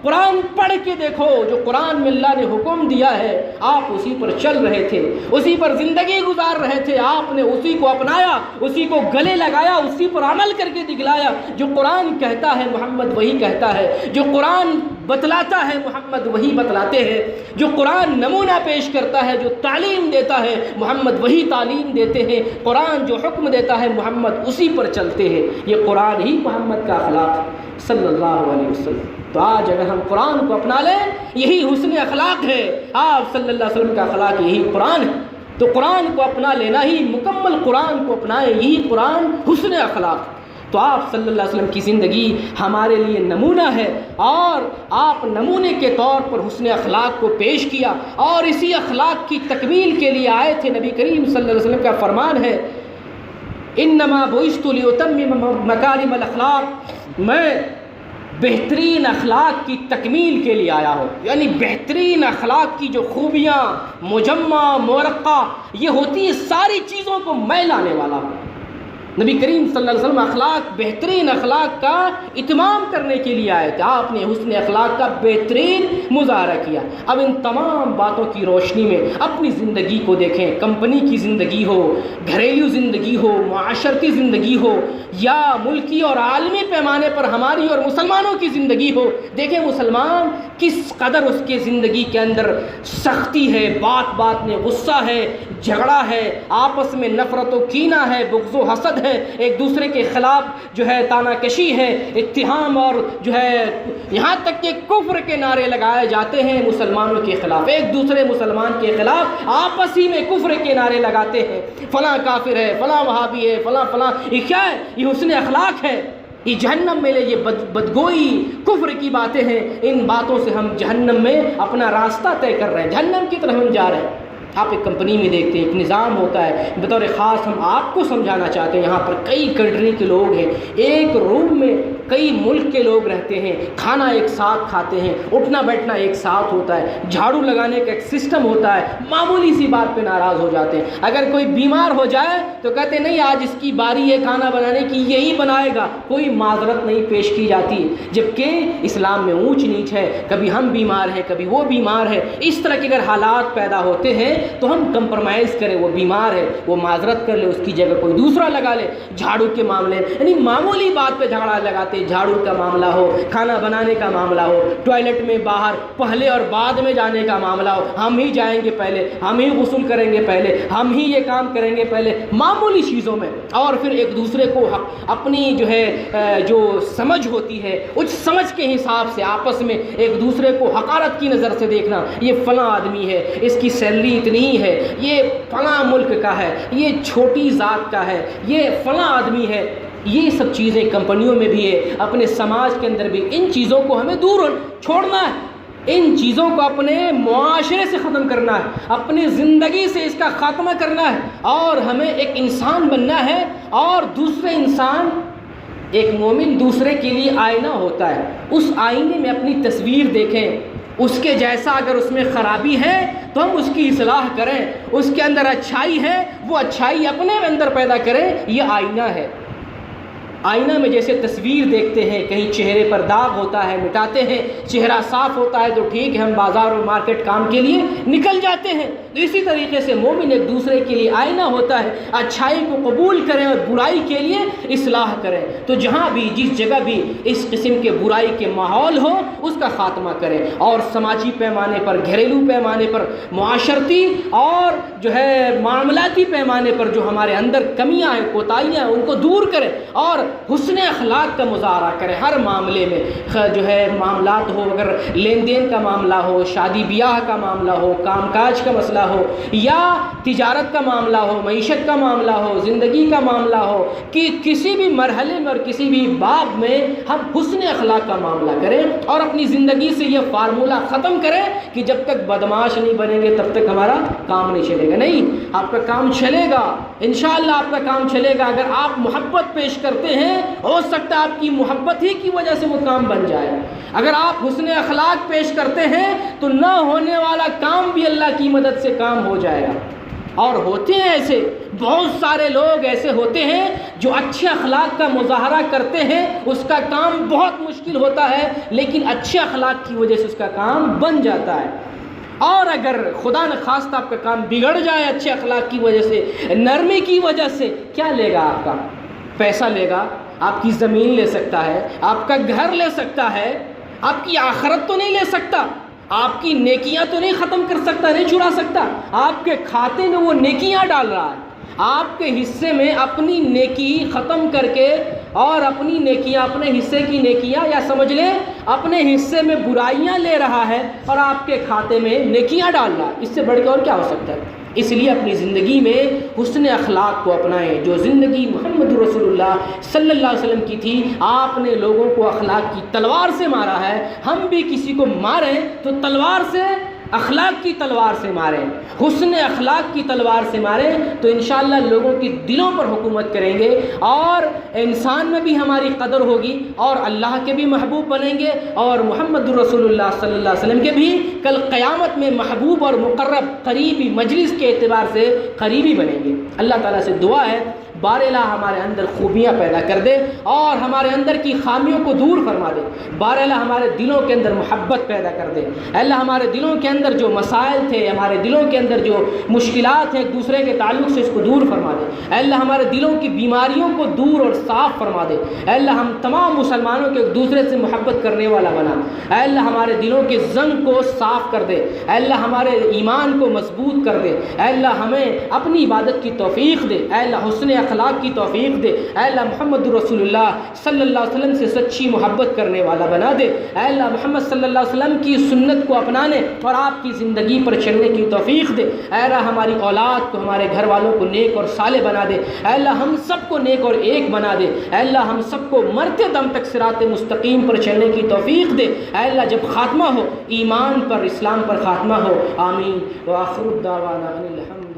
قرآن پڑھ کے دیکھو. جو قرآن میں اللہ نے حکم دیا ہے آپ اسی پر چل رہے تھے، اسی پر زندگی گزار رہے تھے. آپ نے اسی کو اپنایا، اسی کو گلے لگایا، اسی پر عمل کر کے دکھلایا. جو قرآن کہتا ہے محمد وہی کہتا ہے، جو قرآن بتلاتا ہے محمد وہی بتلاتے ہیں، جو قرآن نمونہ پیش کرتا ہے، جو تعلیم دیتا ہے محمد وہی تعلیم دیتے ہیں. قرآن جو حکم دیتا ہے محمد اسی پر چلتے ہیں. یہ قرآن ہی محمد کا اخلاق صلی اللہ علیہ وسلم. تو آج اگر ہم قرآن کو اپنا لیں، یہی حسن اخلاق ہے. آپ صلی اللہ علیہ وسلم کا اخلاق یہی قرآن ہے. تو قرآن کو اپنا لینا ہی، مکمل قرآن کو اپنائیں، یہی قرآن حسن اخلاق. تو آپ صلی اللہ علیہ وسلم کی زندگی ہمارے لیے نمونہ ہے، اور آپ نمونے کے طور پر حسن اخلاق کو پیش کیا، اور اسی اخلاق کی تکمیل کے لیے آئے تھے. نبی کریم صلی اللہ علیہ وسلم کا فرمان ہے انما بعثت لاتمم مکارم الاخلاق، میں بہترین اخلاق کی تکمیل کے لیے آیا ہوں. یعنی بہترین اخلاق کی جو خوبیاں مجمع مرقع یہ ہوتی ہیں، ساری چیزوں کو میں لانے والا ہوں. نبی کریم صلی اللہ علیہ وسلم اخلاق، بہترین اخلاق کا اتمام کرنے کے لیے آئے تھے. آپ نے حسن اخلاق کا بہترین مظاہرہ کیا. اب ان تمام باتوں کی روشنی میں اپنی زندگی کو دیکھیں. کمپنی کی زندگی ہو، گھریلو زندگی ہو، معاشرتی زندگی ہو، یا ملکی اور عالمی پیمانے پر ہماری اور مسلمانوں کی زندگی ہو، دیکھیں مسلمان کس قدر اس کے زندگی کے اندر سختی ہے، بات بات میں غصہ ہے، جھگڑا ہے، آپس میں نفرت و کینہ ہے، بغض و حسد ہے، ایک دوسرے کے خلاف جو ہے تانا کشی ہے، اتہام، اور جو ہے یہاں تک کہ کفر کے نعرے لگائے جاتے ہیں مسلمانوں کے خلاف. ایک دوسرے مسلمان کے خلاف آپس ہی میں کفر کے نعرے لگاتے ہیں، فلاں کافر ہے، فلاں وہابی ہے، فلاں فلاں. یہ کیا ہے؟ یہ حسن اخلاق ہے. یہ جہنم میں لے، یہ بدگوئی کفر کی باتیں ہیں. ان باتوں سے ہم جہنم میں اپنا راستہ طے کر رہے ہیں، جہنم کی طرف ہم جا رہے ہیں. آپ ایک کمپنی میں دیکھتے ہیں ایک نظام ہوتا ہے. بطور خاص ہم آپ کو سمجھانا چاہتے ہیں، یہاں پر کئی کنٹری کے لوگ ہیں، ایک روم میں کئی ملک کے لوگ رہتے ہیں، کھانا ایک ساتھ کھاتے ہیں، اٹھنا بیٹھنا ایک ساتھ ہوتا ہے، جھاڑو لگانے کا ایک سسٹم ہوتا ہے. معمولی سی بات پہ ناراض ہو جاتے ہیں. اگر کوئی بیمار ہو جائے تو کہتے ہیں نہیں آج اس کی باری ہے کھانا بنانے کی، یہی بنائے گا. کوئی معذرت نہیں پیش کی جاتی، جبکہ اسلام میں اونچ نیچ ہے. کبھی ہم بیمار ہیں، کبھی وہ بیمار ہے. اس طرح کے اگر حالات پیدا ہوتے ہیں تو ہم کمپرومائز کریں. وہ بیمار ہے، وہ معذرت کر لے، اس کی جگہ کوئی دوسرا لگا لے. جھاڑو کے معاملے یعنی معمولی بات پہ جھگڑا لگاتے. جھاڑو کا معاملہ ہو، کھانا بنانے کا معاملہ ہو، ٹوائلٹ میں باہر پہلے اور بعد میں جانے کا معاملہ ہو، ہم ہی جائیں گے پہلے، ہم ہی غسل کریں گے پہلے، ہم ہی یہ کام کریں گے پہلے، معمولی چیزوں میں. اور پھر ایک دوسرے کو اپنی جو ہے جو سمجھ ہوتی ہے اس سمجھ کے حساب سے آپس میں ایک دوسرے کو حقارت کی نظر سے دیکھنا. یہ فلاں آدمی ہے، اس کی سیلری اتنی ہی ہے، یہ فلاں ملک کا ہے، یہ چھوٹی ذات کا ہے، یہ فلاں آدمی ہے. یہ سب چیزیں کمپنیوں میں بھی ہے، اپنے سماج کے اندر بھی. ان چیزوں کو ہمیں دور چھوڑنا ہے، ان چیزوں کو اپنے معاشرے سے ختم کرنا ہے، اپنی زندگی سے اس کا خاتمہ کرنا ہے. اور ہمیں ایک انسان بننا ہے، اور دوسرے انسان، ایک مومن دوسرے کے لیے آئینہ ہوتا ہے. اس آئینے میں اپنی تصویر دیکھیں، اس کے جیسا اگر اس میں خرابی ہے تو ہم اس کی اصلاح کریں. اس کے اندر اچھائی ہے، وہ اچھائی اپنے اندر پیدا کریں. یہ آئینہ ہے. آئینہ میں جیسے تصویر دیکھتے ہیں، کہیں چہرے پر داغ ہوتا ہے مٹاتے ہیں، چہرہ صاف ہوتا ہے تو ٹھیک ہے ہم بازار اور مارکیٹ کام کے لیے نکل جاتے ہیں. تو اسی طریقے سے مومن ایک دوسرے کے لیے آئینہ ہوتا ہے. اچھائی کو قبول کریں اور برائی کے لیے اصلاح کریں. تو جہاں بھی جس جگہ بھی اس قسم کے برائی کے ماحول ہو اس کا خاتمہ کریں. اور سماجی پیمانے پر، گھریلو پیمانے پر، معاشرتی اور جو ہے معاملاتی پیمانے پر جو ہمارے اندر کمیاں ہیں، کوتاہیاں ہیں، ان کو دور کریں اور حسن اخلاق کا مظاہرہ کریں. ہر معاملے میں جو ہے معاملات ہو، اگر لین دین کا معاملہ ہو، شادی بیاہ کا معاملہ ہو، کام کاج کا مسئلہ مسئلہ ہو یا تجارت کا معاملہ ہو، معیشت کا معاملہ ہو، زندگی کا معاملہ ہو، کہ کسی بھی مرحلے میں اور کسی بھی باب میں ہم حسن اخلاق کا معاملہ کریں اور اپنی زندگی سے یہ فارمولہ ختم کریں کہ جب تک بدمعاش نہیں بنیں گے تب تک ہمارا کام نہیں چلے گا۔ نہیں، آپ کا کام چلے گا، انشاءاللہ آپ کا کام چلے گا۔ اگر آپ محبت پیش کرتے ہیں، ہو سکتا ہے آپ کی محبت ہی کی وجہ سے وہ کام بن جائے۔ اگر آپ حسن اخلاق پیش کرتے ہیں تو نہ ہونے والا کام بھی اللہ کی مدد سے کام ہو جائے گا۔ اور ہوتے ہیں ایسے بہت سارے لوگ ایسے ہوتے ہیں جو اچھے اخلاق کا مظاہرہ کرتے ہیں، اس کا کام بہت مشکل ہوتا ہے لیکن اچھے اخلاق کی وجہ سے اس کا کام بن جاتا ہے۔ اور اگر خدا نخواستہ آپ کا کام بگڑ جائے اچھے اخلاق کی وجہ سے، نرمی کی وجہ سے، کیا لے گا آپ کا؟ پیسہ لے گا، آپ کی زمین لے سکتا ہے، آپ کا گھر لے سکتا ہے، آپ کی آخرت تو نہیں لے سکتا، آپ کی نیکیاں تو نہیں ختم کر سکتا، نہیں چرا سکتا۔ آپ کے کھاتے میں وہ نیکیاں ڈال رہا ہے، آپ کے حصے میں اپنی نیکی ختم کر کے اور اپنی نیکیاں، اپنے حصے کی نیکیاں یا سمجھ لیں اپنے حصے میں برائیاں لے رہا ہے اور آپ کے کھاتے میں نیکیاں ڈال رہا ہے۔ اس سے بڑھ کے اور کیا ہو سکتا ہے؟ اس لیے اپنی زندگی میں حسن اخلاق کو اپنائیں۔ جو زندگی محمد رسول اللہ صلی اللہ علیہ وسلم کی تھی، آپ نے لوگوں کو اخلاق کی تلوار سے مارا ہے، ہم بھی کسی کو ماریں تو تلوار سے، اخلاق کی تلوار سے ماریں، حسن اخلاق کی تلوار سے ماریں تو انشاءاللہ لوگوں کی دلوں پر حکومت کریں گے اور انسان میں بھی ہماری قدر ہوگی اور اللہ کے بھی محبوب بنیں گے اور محمد رسول اللہ صلی اللہ علیہ وسلم کے بھی کل قیامت میں محبوب اور مقرب قریبی مجلس کے اعتبار سے قریبی بنیں گے۔ اللہ تعالیٰ سے دعا ہے بار الہ ہمارے اندر خوبیاں پیدا کر دے اور ہمارے اندر کی خامیوں کو دور فرما دے۔ بار الہ ہمارے دلوں کے اندر محبت پیدا کر دے۔ اللہ ہمارے دلوں کے اندر جو مسائل تھے، ہمارے دلوں کے اندر جو مشکلات ہیں ایک دوسرے کے تعلق سے، اس کو دور فرما دے۔ اللہ ہمارے دلوں کی بیماریوں کو دور اور صاف فرما دے۔ اللہ ہم تمام مسلمانوں کے ایک دوسرے سے محبت کرنے والا بنا۔ اللہ ہمارے دلوں کے زنگ کو صاف کر دے۔ اللہ ہمارے ایمان کو مضبوط کر دے۔ اللہ ہمیں اپنی عبادت کی توفیق دے۔ اللہ حسن اخلاق کی توفیق دے۔ اے اللہ محمد رسول اللہ صلی اللہ علیہ وسلم سے سچی محبت کرنے والا بنا دے۔ اے اللہ محمد صلی اللہ علیہ وسلم کی سنت کو اپنانے اور آپ کی زندگی پر چلنے کی توفیق دے۔ اے اللہ ہماری اولاد کو، ہمارے گھر والوں کو نیک اور صالح بنا دے۔ اے اللہ ہم سب کو نیک اور ایک بنا دے۔ اے اللہ ہم سب کو مرتے دم تک صراط مستقیم پر چلنے کی توفیق دے۔ اے اللہ جب خاتمہ ہو ایمان پر، اسلام پر خاتمہ ہو۔ آمین۔ وآخر الدعوانا ان الحمد